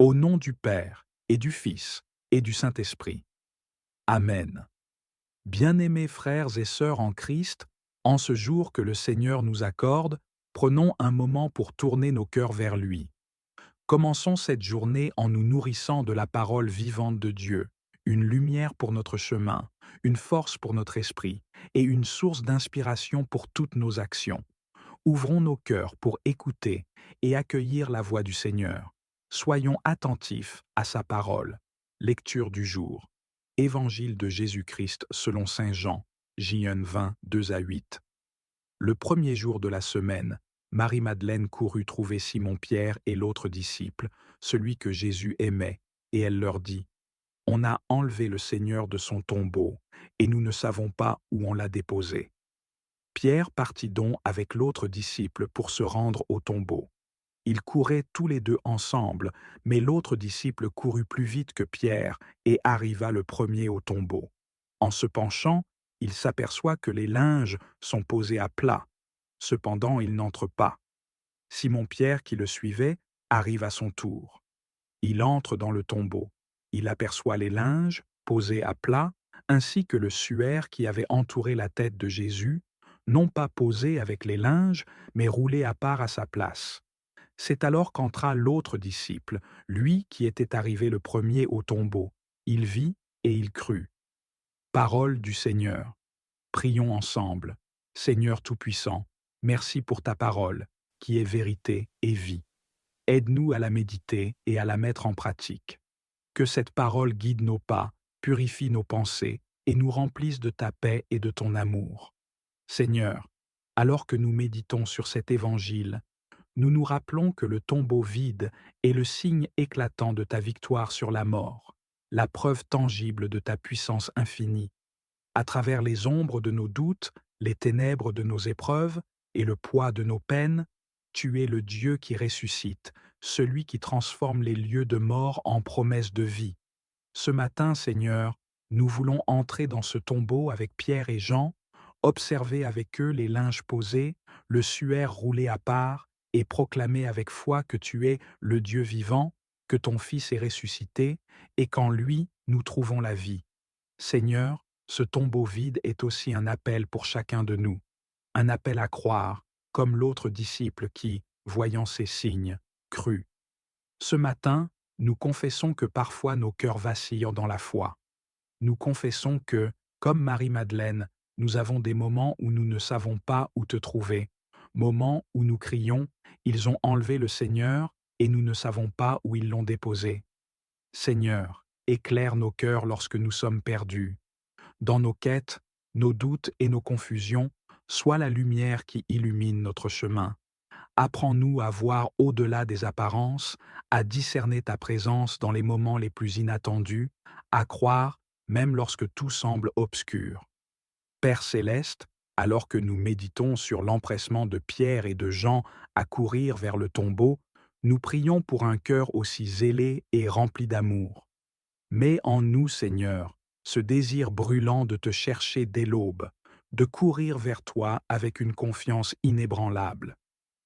Au nom du Père, et du Fils, et du Saint-Esprit. Amen. Bien-aimés frères et sœurs en Christ, en ce jour que le Seigneur nous accorde, prenons un moment pour tourner nos cœurs vers lui. Commençons cette journée en nous nourrissant de la parole vivante de Dieu, une lumière pour notre chemin, une force pour notre esprit, et une source d'inspiration pour toutes nos actions. Ouvrons nos cœurs pour écouter et accueillir la voix du Seigneur. Soyons attentifs à sa parole. Lecture du jour. Évangile de Jésus-Christ selon saint Jean, JN 20, 2 à 8. Le premier jour de la semaine, Marie-Madeleine courut trouver Simon-Pierre et l'autre disciple, celui que Jésus aimait, et elle leur dit, « On a enlevé le Seigneur de son tombeau, et nous ne savons pas où on l'a déposé. » Pierre partit donc avec l'autre disciple pour se rendre au tombeau. Ils couraient tous les deux ensemble, mais l'autre disciple courut plus vite que Pierre et arriva le premier au tombeau. En se penchant, il s'aperçoit que les linges sont posés à plat. Cependant, il n'entre pas. Simon-Pierre, qui le suivait, arrive à son tour. Il entre dans le tombeau. Il aperçoit les linges posés à plat, ainsi que le suaire qui avait entouré la tête de Jésus, non pas posé avec les linges, mais roulé à part à sa place. C'est alors qu'entra l'autre disciple, lui qui était arrivé le premier au tombeau. Il vit et il crut. Parole du Seigneur. Prions ensemble. Seigneur Tout-Puissant, merci pour ta parole, qui est vérité et vie. Aide-nous à la méditer et à la mettre en pratique. Que cette parole guide nos pas, purifie nos pensées et nous remplisse de ta paix et de ton amour. Seigneur, alors que nous méditons sur cet évangile, nous nous rappelons que le tombeau vide est le signe éclatant de ta victoire sur la mort, la preuve tangible de ta puissance infinie. À travers les ombres de nos doutes, les ténèbres de nos épreuves et le poids de nos peines, tu es le Dieu qui ressuscite, celui qui transforme les lieux de mort en promesses de vie. Ce matin, Seigneur, nous voulons entrer dans ce tombeau avec Pierre et Jean, observer avec eux les linges posés, le suaire roulé à part, et proclamer avec foi que tu es le Dieu vivant, que ton Fils est ressuscité, et qu'en lui nous trouvons la vie. Seigneur, ce tombeau vide est aussi un appel pour chacun de nous, un appel à croire, comme l'autre disciple qui, voyant ces signes, crut. Ce matin, nous confessons que parfois nos cœurs vacillent dans la foi. Nous confessons que, comme Marie-Madeleine, nous avons des moments où nous ne savons pas où te trouver, moments où nous crions « Ils ont enlevé le Seigneur » et nous ne savons pas où ils l'ont déposé. Seigneur, éclaire nos cœurs lorsque nous sommes perdus. Dans nos quêtes, nos doutes et nos confusions, sois la lumière qui illumine notre chemin. Apprends-nous à voir au-delà des apparences, à discerner ta présence dans les moments les plus inattendus, à croire même lorsque tout semble obscur. Père céleste, alors que nous méditons sur l'empressement de Pierre et de Jean à courir vers le tombeau, nous prions pour un cœur aussi zélé et rempli d'amour. Mets en nous, Seigneur, ce désir brûlant de te chercher dès l'aube, de courir vers toi avec une confiance inébranlable.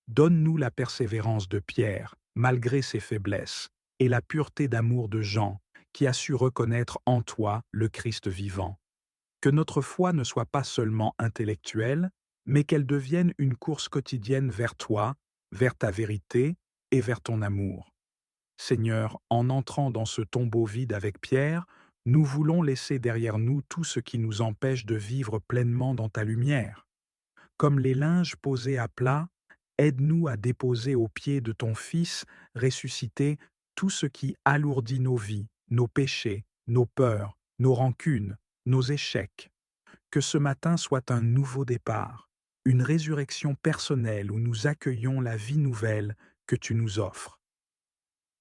Donne-nous la persévérance de Pierre, malgré ses faiblesses, et la pureté d'amour de Jean, qui a su reconnaître en toi le Christ vivant. Que notre foi ne soit pas seulement intellectuelle, mais qu'elle devienne une course quotidienne vers toi, vers ta vérité et vers ton amour. Seigneur, en entrant dans ce tombeau vide avec Pierre, nous voulons laisser derrière nous tout ce qui nous empêche de vivre pleinement dans ta lumière. Comme les linges posés à plat, aide-nous à déposer aux pieds de ton Fils ressuscité tout ce qui alourdit nos vies, nos péchés, nos peurs, nos rancunes, nos échecs. Que ce matin soit un nouveau départ, une résurrection personnelle où nous accueillons la vie nouvelle que tu nous offres.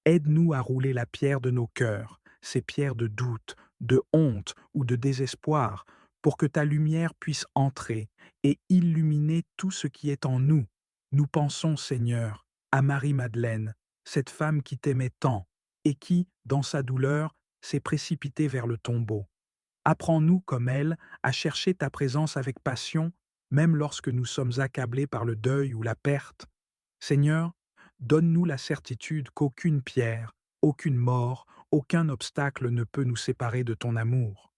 Aide-nous à rouler la pierre de nos cœurs, ces pierres de doute, de honte ou de désespoir, pour que ta lumière puisse entrer et illuminer tout ce qui est en nous. Nous pensons, Seigneur, à Marie-Madeleine, cette femme qui t'aimait tant et qui, dans sa douleur, s'est précipitée vers le tombeau. Apprends-nous, comme elle, à chercher ta présence avec passion, même lorsque nous sommes accablés par le deuil ou la perte. Seigneur, donne-nous la certitude qu'aucune pierre, aucune mort, aucun obstacle ne peut nous séparer de ton amour.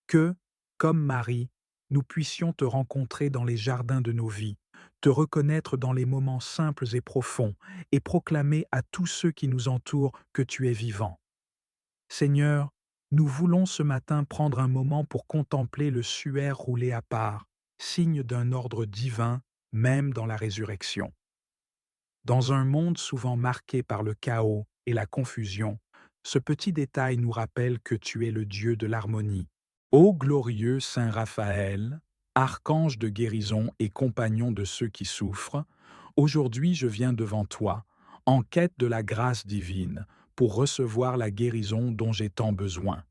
Que, comme Marie, nous puissions te rencontrer dans les jardins de nos vies, te reconnaître dans les moments simples et profonds, et proclamer à tous ceux qui nous entourent que tu es vivant. Seigneur, nous voulons ce matin prendre un moment pour contempler le suaire roulé à part, signe d'un ordre divin, même dans la résurrection. Dans un monde souvent marqué par le chaos et la confusion, ce petit détail nous rappelle que tu es le Dieu de l'harmonie. Ô glorieux Saint Raphaël, archange de guérison et compagnon de ceux qui souffrent, aujourd'hui je viens devant toi, en quête de la grâce divine, pour recevoir la guérison dont j'ai tant besoin.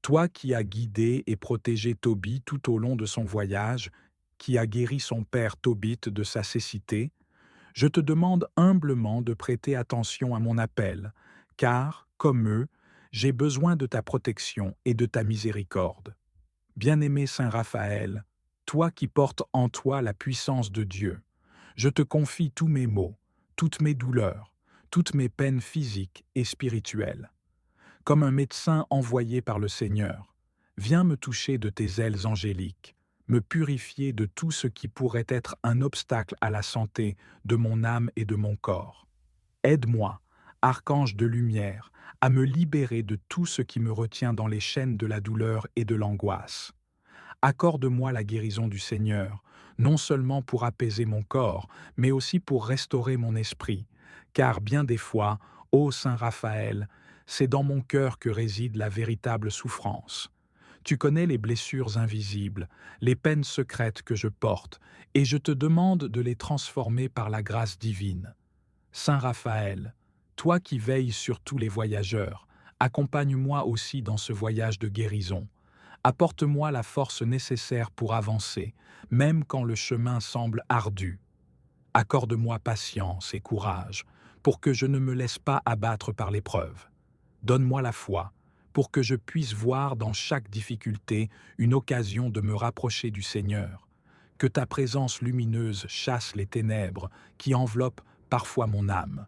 Toi qui as guidé et protégé Tobie tout au long de son voyage, qui as guéri son père Tobit de sa cécité, je te demande humblement de prêter attention à mon appel, car, comme eux, j'ai besoin de ta protection et de ta miséricorde. Bien-aimé Saint Raphaël, toi qui portes en toi la puissance de Dieu, je te confie tous mes maux, toutes mes douleurs, toutes mes peines physiques et spirituelles. Comme un médecin envoyé par le Seigneur, viens me toucher de tes ailes angéliques, me purifier de tout ce qui pourrait être un obstacle à la santé de mon âme et de mon corps. Aide-moi, archange de lumière, à me libérer de tout ce qui me retient dans les chaînes de la douleur et de l'angoisse. Accorde-moi la guérison du Seigneur, non seulement pour apaiser mon corps, mais aussi pour restaurer mon esprit, car bien des fois, ô Saint Raphaël, c'est dans mon cœur que réside la véritable souffrance. Tu connais les blessures invisibles, les peines secrètes que je porte, et je te demande de les transformer par la grâce divine. Saint Raphaël, toi qui veilles sur tous les voyageurs, accompagne-moi aussi dans ce voyage de guérison. Apporte-moi la force nécessaire pour avancer, même quand le chemin semble ardu. Accorde-moi patience et courage, pour que je ne me laisse pas abattre par l'épreuve. Donne-moi la foi, pour que je puisse voir dans chaque difficulté une occasion de me rapprocher du Seigneur. Que ta présence lumineuse chasse les ténèbres qui enveloppent parfois mon âme.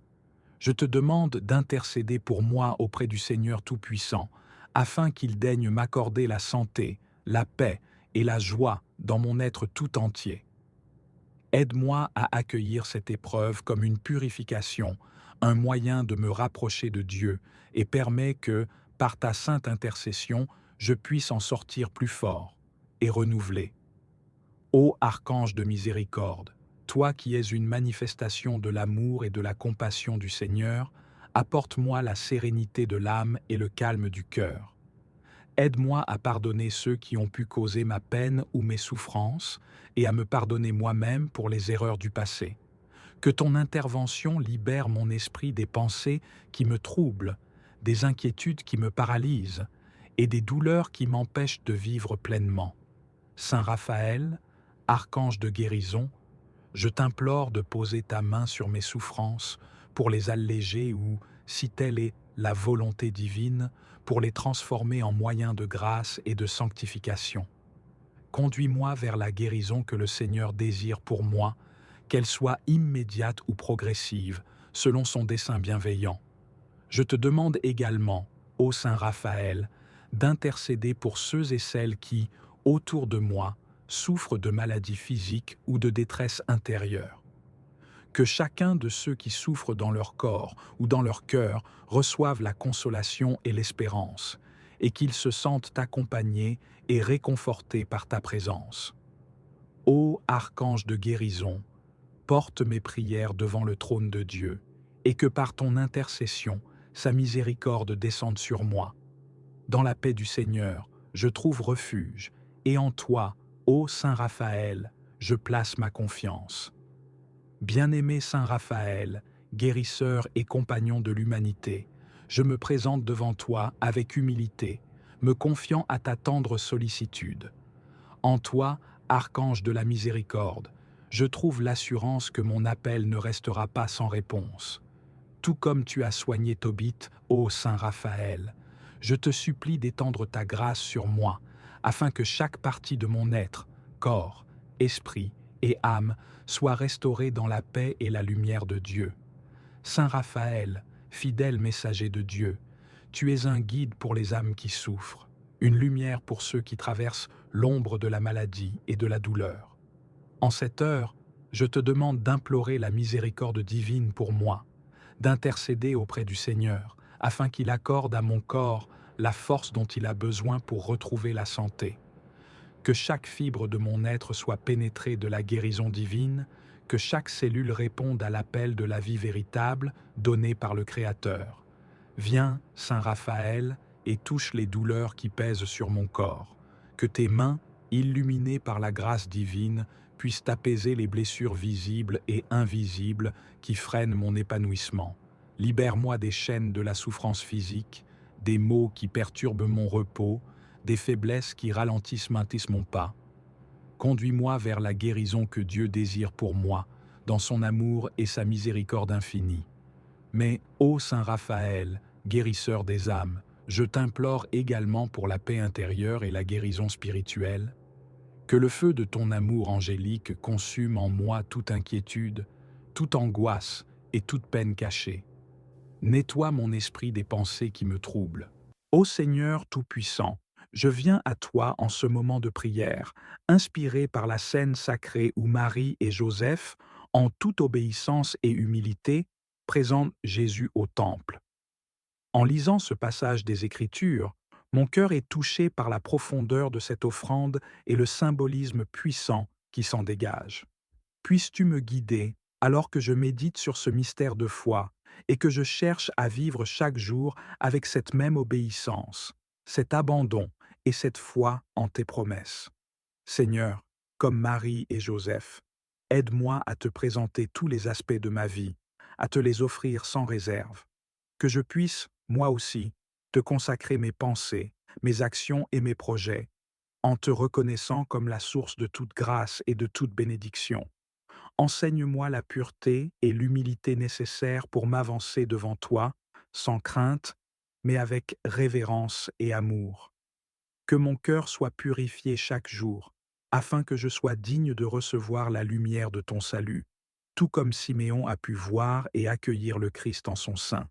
Je te demande d'intercéder pour moi auprès du Seigneur Tout-Puissant, afin qu'il daigne m'accorder la santé, la paix et la joie dans mon être tout entier. Aide-moi à accueillir cette épreuve comme une purification, un moyen de me rapprocher de Dieu, et permets que, par ta sainte intercession, je puisse en sortir plus fort et renouvelé. Ô archange de miséricorde, toi qui es une manifestation de l'amour et de la compassion du Seigneur, apporte-moi la sérénité de l'âme et le calme du cœur. Aide-moi à pardonner ceux qui ont pu causer ma peine ou mes souffrances et à me pardonner moi-même pour les erreurs du passé. Que ton intervention libère mon esprit des pensées qui me troublent, des inquiétudes qui me paralysent et des douleurs qui m'empêchent de vivre pleinement. Saint Raphaël, archange de guérison, je t'implore de poser ta main sur mes souffrances pour les alléger ou, si telle est la volonté divine, pour les transformer en moyens de grâce et de sanctification. Conduis-moi vers la guérison que le Seigneur désire pour moi, qu'elle soit immédiate ou progressive, selon son dessein bienveillant. Je te demande également, ô Saint Raphaël, d'intercéder pour ceux et celles qui, autour de moi, souffrent de maladies physiques ou de détresse intérieure. Que chacun de ceux qui souffrent dans leur corps ou dans leur cœur reçoive la consolation et l'espérance, et qu'ils se sentent accompagnés et réconfortés par ta présence. Ô archange de guérison, porte mes prières devant le trône de Dieu, et que par ton intercession, sa miséricorde descende sur moi. Dans la paix du Seigneur, je trouve refuge, et en toi, ô Saint Raphaël, je place ma confiance. Bien-aimé Saint Raphaël, guérisseur et compagnon de l'humanité, je me présente devant toi avec humilité, me confiant à ta tendre sollicitude. En toi, archange de la miséricorde, je trouve l'assurance que mon appel ne restera pas sans réponse. Tout comme tu as soigné Tobit, ô Saint Raphaël, je te supplie d'étendre ta grâce sur moi, afin que chaque partie de mon être, corps, esprit et âme soit restaurée dans la paix et la lumière de Dieu. Saint Raphaël, Fidèle messager de Dieu, tu es un guide pour les âmes qui souffrent, une lumière pour ceux qui traversent l'ombre de la maladie et de la douleur. En cette heure, je te demande d'implorer la miséricorde divine pour moi, d'intercéder auprès du Seigneur, afin qu'il accorde à mon corps la force dont il a besoin pour retrouver la santé. Que chaque fibre de mon être soit pénétrée de la guérison divine, que chaque cellule réponde à l'appel de la vie véritable donnée par le Créateur. Viens, Saint Raphaël, et touche les douleurs qui pèsent sur mon corps. Que tes mains, illuminées par la grâce divine, puissent apaiser les blessures visibles et invisibles qui freinent mon épanouissement. Libère-moi des chaînes de la souffrance physique, des maux qui perturbent mon repos, des faiblesses qui ralentissent mon pas. Conduis-moi vers la guérison que Dieu désire pour moi, dans son amour et sa miséricorde infinie. Mais, ô Saint Raphaël, guérisseur des âmes, je t'implore également pour la paix intérieure et la guérison spirituelle. Que le feu de ton amour angélique consume en moi toute inquiétude, toute angoisse et toute peine cachée. Nettoie mon esprit des pensées qui me troublent. Ô Seigneur Tout-Puissant, je viens à toi en ce moment de prière, inspiré par la scène sacrée où Marie et Joseph, en toute obéissance et humilité, présentent Jésus au temple. En lisant ce passage des Écritures, mon cœur est touché par la profondeur de cette offrande et le symbolisme puissant qui s'en dégage. Puisses-tu me guider alors que je médite sur ce mystère de foi et que je cherche à vivre chaque jour avec cette même obéissance, cet abandon et cette foi en tes promesses. Seigneur, comme Marie et Joseph, aide-moi à te présenter tous les aspects de ma vie, à te les offrir sans réserve, que je puisse, moi aussi, te consacrer mes pensées, mes actions et mes projets, en te reconnaissant comme la source de toute grâce et de toute bénédiction. Enseigne-moi la pureté et l'humilité nécessaires pour m'avancer devant toi, sans crainte, mais avec révérence et amour. Que mon cœur soit purifié chaque jour, afin que je sois digne de recevoir la lumière de ton salut, tout comme Siméon a pu voir et accueillir le Christ en son sein.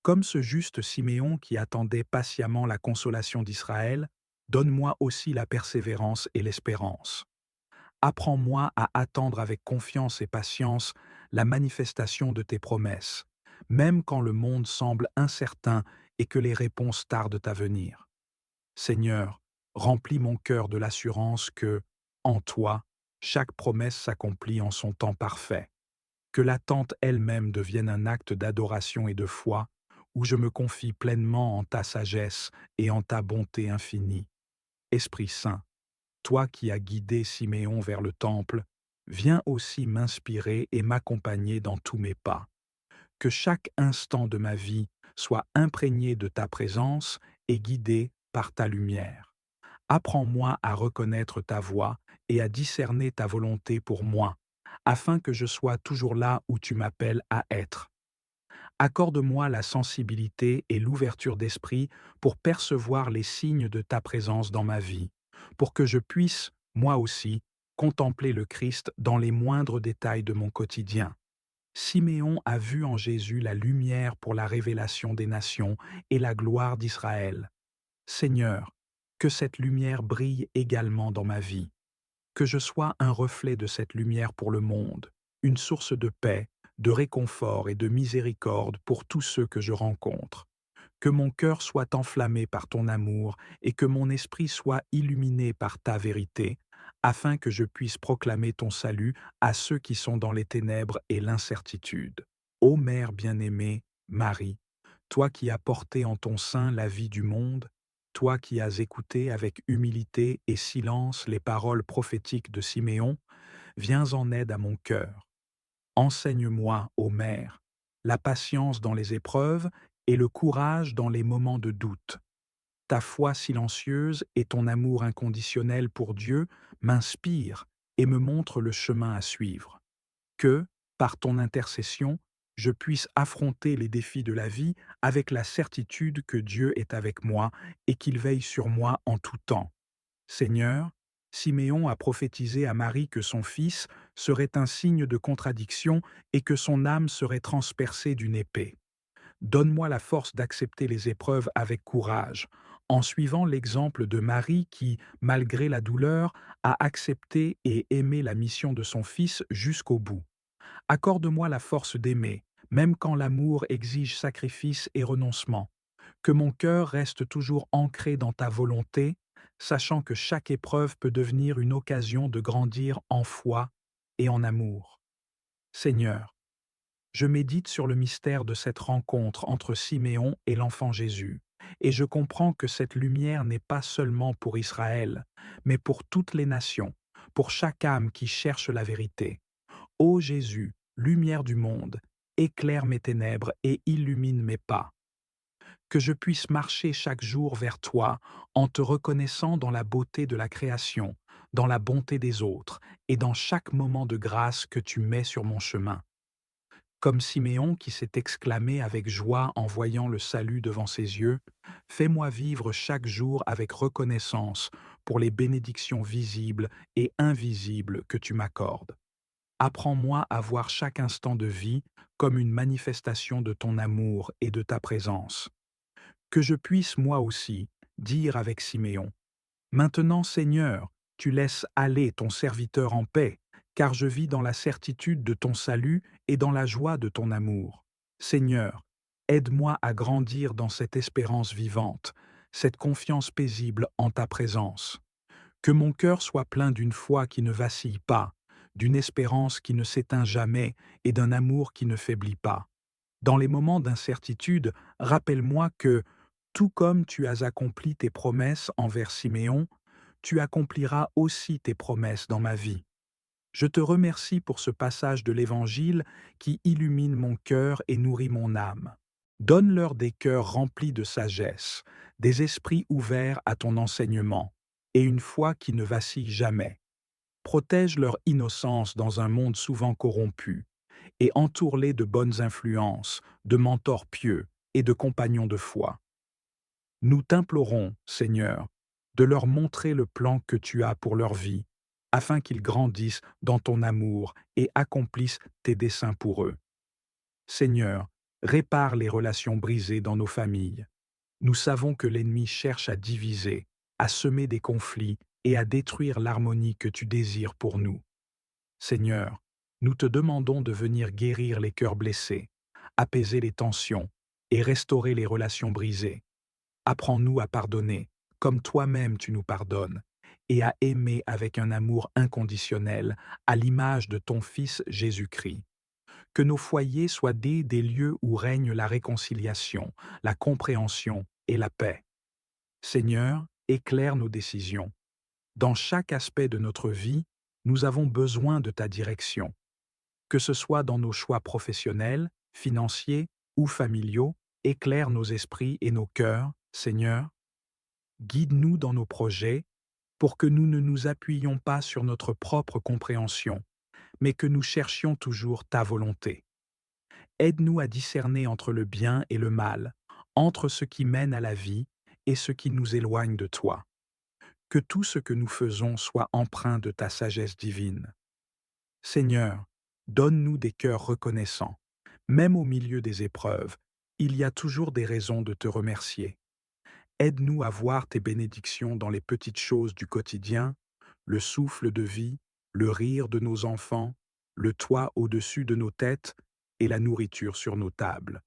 Comme ce juste Siméon qui attendait patiemment la consolation d'Israël, donne-moi aussi la persévérance et l'espérance. Apprends-moi à attendre avec confiance et patience la manifestation de tes promesses, même quand le monde semble incertain et que les réponses tardent à venir. Seigneur, remplis mon cœur de l'assurance que, en toi, chaque promesse s'accomplit en son temps parfait. Que l'attente elle-même devienne un acte d'adoration et de foi, où je me confie pleinement en ta sagesse et en ta bonté infinie. Esprit Saint, toi qui as guidé Siméon vers le temple, viens aussi m'inspirer et m'accompagner dans tous mes pas. Que chaque instant de ma vie soit imprégné de ta présence et guidé par ta lumière. Apprends-moi à reconnaître ta voix et à discerner ta volonté pour moi, afin que je sois toujours là où tu m'appelles à être. Accorde-moi la sensibilité et l'ouverture d'esprit pour percevoir les signes de ta présence dans ma vie, pour que je puisse, moi aussi, contempler le Christ dans les moindres détails de mon quotidien. Siméon a vu en Jésus la lumière pour la révélation des nations et la gloire d'Israël. Seigneur, que cette lumière brille également dans ma vie, que je sois un reflet de cette lumière pour le monde, une source de paix, de réconfort et de miséricorde pour tous ceux que je rencontre. Que mon cœur soit enflammé par ton amour et que mon esprit soit illuminé par ta vérité, afin que je puisse proclamer ton salut à ceux qui sont dans les ténèbres et l'incertitude. Ô Mère bien-aimée, Marie, toi qui as porté en ton sein la vie du monde, toi qui as écouté avec humilité et silence les paroles prophétiques de Siméon, viens en aide à mon cœur. Enseigne-moi, ô Mère, la patience dans les épreuves et le courage dans les moments de doute. Ta foi silencieuse et ton amour inconditionnel pour Dieu m'inspirent et me montrent le chemin à suivre. Que, par ton intercession, je puisse affronter les défis de la vie avec la certitude que Dieu est avec moi et qu'il veille sur moi en tout temps. Seigneur, Siméon a prophétisé à Marie que son fils serait un signe de contradiction et que son âme serait transpercée d'une épée. Donne-moi la force d'accepter les épreuves avec courage, en suivant l'exemple de Marie qui, malgré la douleur, a accepté et aimé la mission de son Fils jusqu'au bout. Accorde-moi la force d'aimer, même quand l'amour exige sacrifice et renoncement. Que mon cœur reste toujours ancré dans ta volonté, sachant que chaque épreuve peut devenir une occasion de grandir en foi et en amour. Seigneur, je médite sur le mystère de cette rencontre entre Siméon et l'enfant Jésus, et je comprends que cette lumière n'est pas seulement pour Israël, mais pour toutes les nations, pour chaque âme qui cherche la vérité. Ô Jésus, lumière du monde, éclaire mes ténèbres et illumine mes pas. Que je puisse marcher chaque jour vers toi en te reconnaissant dans la beauté de la création, dans la bonté des autres et dans chaque moment de grâce que tu mets sur mon chemin. Comme Siméon qui s'est exclamé avec joie en voyant le salut devant ses yeux, fais-moi vivre chaque jour avec reconnaissance pour les bénédictions visibles et invisibles que tu m'accordes. Apprends-moi à voir chaque instant de vie comme une manifestation de ton amour et de ta présence. Que je puisse moi aussi dire avec Siméon, maintenant Seigneur, tu laisses aller ton serviteur en paix, car je vis dans la certitude de ton salut et dans la joie de ton amour. Seigneur, aide-moi à grandir dans cette espérance vivante, cette confiance paisible en ta présence. Que mon cœur soit plein d'une foi qui ne vacille pas, d'une espérance qui ne s'éteint jamais et d'un amour qui ne faiblit pas. Dans les moments d'incertitude, rappelle-moi que, tout comme tu as accompli tes promesses envers Siméon, tu accompliras aussi tes promesses dans ma vie. Je te remercie pour ce passage de l'Évangile qui illumine mon cœur et nourrit mon âme. Donne-leur des cœurs remplis de sagesse, des esprits ouverts à ton enseignement, et une foi qui ne vacille jamais. Protège leur innocence dans un monde souvent corrompu, et entoure-les de bonnes influences, de mentors pieux et de compagnons de foi. Nous t'implorons, Seigneur, de leur montrer le plan que tu as pour leur vie, afin qu'ils grandissent dans ton amour et accomplissent tes desseins pour eux. Seigneur, répare les relations brisées dans nos familles. Nous savons que l'ennemi cherche à diviser, à semer des conflits et à détruire l'harmonie que tu désires pour nous. Seigneur, nous te demandons de venir guérir les cœurs blessés, apaiser les tensions et restaurer les relations brisées. Apprends-nous à pardonner, comme toi-même tu nous pardonnes, et à aimer avec un amour inconditionnel, à l'image de ton Fils Jésus-Christ. Que nos foyers soient des lieux où règne la réconciliation, la compréhension et la paix. Seigneur, éclaire nos décisions. Dans chaque aspect de notre vie, nous avons besoin de ta direction. Que ce soit dans nos choix professionnels, financiers ou familiaux, éclaire nos esprits et nos cœurs, Seigneur. Guide-nous dans nos projets pour que nous ne nous appuyions pas sur notre propre compréhension, mais que nous cherchions toujours ta volonté. Aide-nous à discerner entre le bien et le mal, entre ce qui mène à la vie et ce qui nous éloigne de toi. Que tout ce que nous faisons soit empreint de ta sagesse divine. Seigneur, donne-nous des cœurs reconnaissants. Même au milieu des épreuves, il y a toujours des raisons de te remercier. Aide-nous à voir tes bénédictions dans les petites choses du quotidien, le souffle de vie, le rire de nos enfants, le toit au-dessus de nos têtes et la nourriture sur nos tables.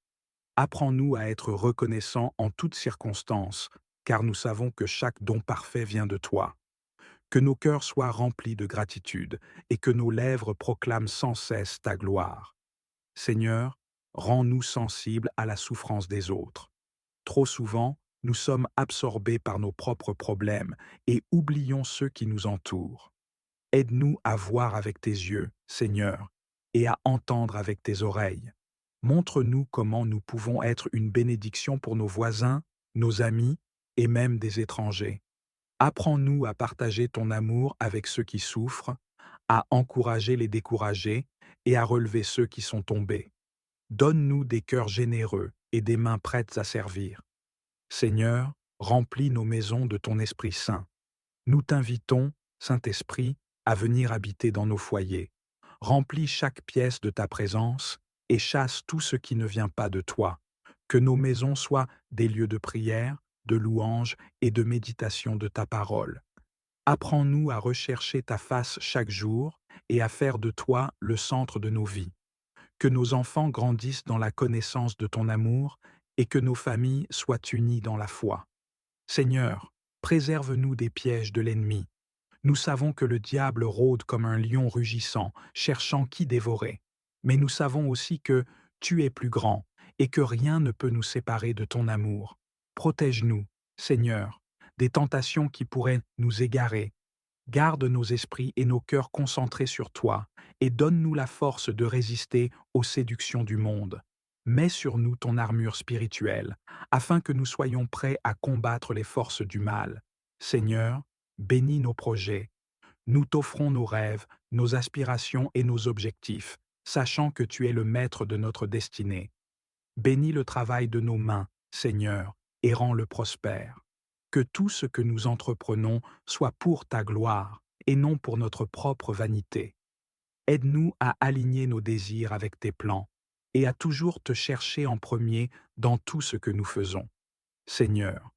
Apprends-nous à être reconnaissants en toutes circonstances, car nous savons que chaque don parfait vient de toi. Que nos cœurs soient remplis de gratitude et que nos lèvres proclament sans cesse ta gloire. Seigneur, rends-nous sensibles à la souffrance des autres. Trop souvent, nous sommes absorbés par nos propres problèmes et oublions ceux qui nous entourent. Aide-nous à voir avec tes yeux, Seigneur, et à entendre avec tes oreilles. Montre-nous comment nous pouvons être une bénédiction pour nos voisins, nos amis et même des étrangers. Apprends-nous à partager ton amour avec ceux qui souffrent, à encourager les découragés et à relever ceux qui sont tombés. Donne-nous des cœurs généreux et des mains prêtes à servir. Seigneur, remplis nos maisons de ton Esprit Saint. Nous t'invitons, Saint-Esprit, à venir habiter dans nos foyers. Remplis chaque pièce de ta présence et chasse tout ce qui ne vient pas de toi. Que nos maisons soient des lieux de prière, de louange et de méditation de ta parole. Apprends-nous à rechercher ta face chaque jour et à faire de toi le centre de nos vies. Que nos enfants grandissent dans la connaissance de ton amour et que nos familles soient unies dans la foi. Seigneur, préserve-nous des pièges de l'ennemi. Nous savons que le diable rôde comme un lion rugissant, cherchant qui dévorer. Mais nous savons aussi que tu es plus grand et que rien ne peut nous séparer de ton amour. Protège-nous, Seigneur, des tentations qui pourraient nous égarer. Garde nos esprits et nos cœurs concentrés sur toi et donne-nous la force de résister aux séductions du monde. Mets sur nous ton armure spirituelle, afin que nous soyons prêts à combattre les forces du mal. Seigneur, bénis nos projets. Nous t'offrons nos rêves, nos aspirations et nos objectifs, sachant que tu es le maître de notre destinée. Bénis le travail de nos mains, Seigneur, et rends-le prospère. Que tout ce que nous entreprenons soit pour ta gloire et non pour notre propre vanité. Aide-nous à aligner nos désirs avec tes plans et à toujours te chercher en premier dans tout ce que nous faisons. Seigneur,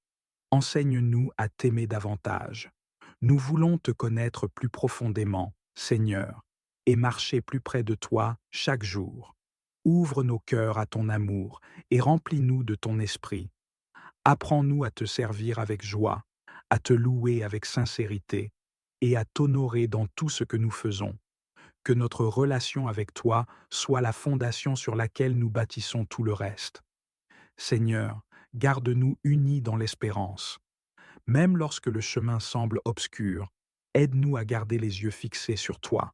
enseigne-nous à t'aimer davantage. Nous voulons te connaître plus profondément, Seigneur, et marcher plus près de toi chaque jour. Ouvre nos cœurs à ton amour et remplis-nous de ton esprit. Apprends-nous à te servir avec joie, à te louer avec sincérité et à t'honorer dans tout ce que nous faisons. Que notre relation avec toi soit la fondation sur laquelle nous bâtissons tout le reste. Seigneur, garde-nous unis dans l'espérance. Même lorsque le chemin semble obscur, aide-nous à garder les yeux fixés sur toi.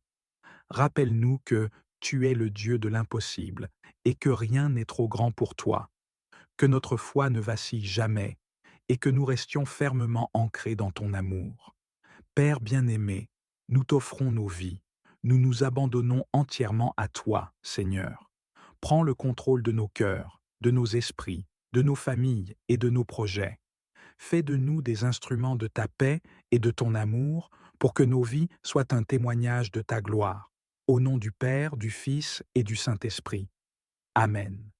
Rappelle-nous que tu es le Dieu de l'impossible et que rien n'est trop grand pour toi. Que notre foi ne vacille jamais et que nous restions fermement ancrés dans ton amour. Père bien-aimé, nous t'offrons nos vies. Nous nous abandonnons entièrement à toi, Seigneur. Prends le contrôle de nos cœurs, de nos esprits, de nos familles et de nos projets. Fais de nous des instruments de ta paix et de ton amour pour que nos vies soient un témoignage de ta gloire. Au nom du Père, du Fils et du Saint-Esprit. Amen.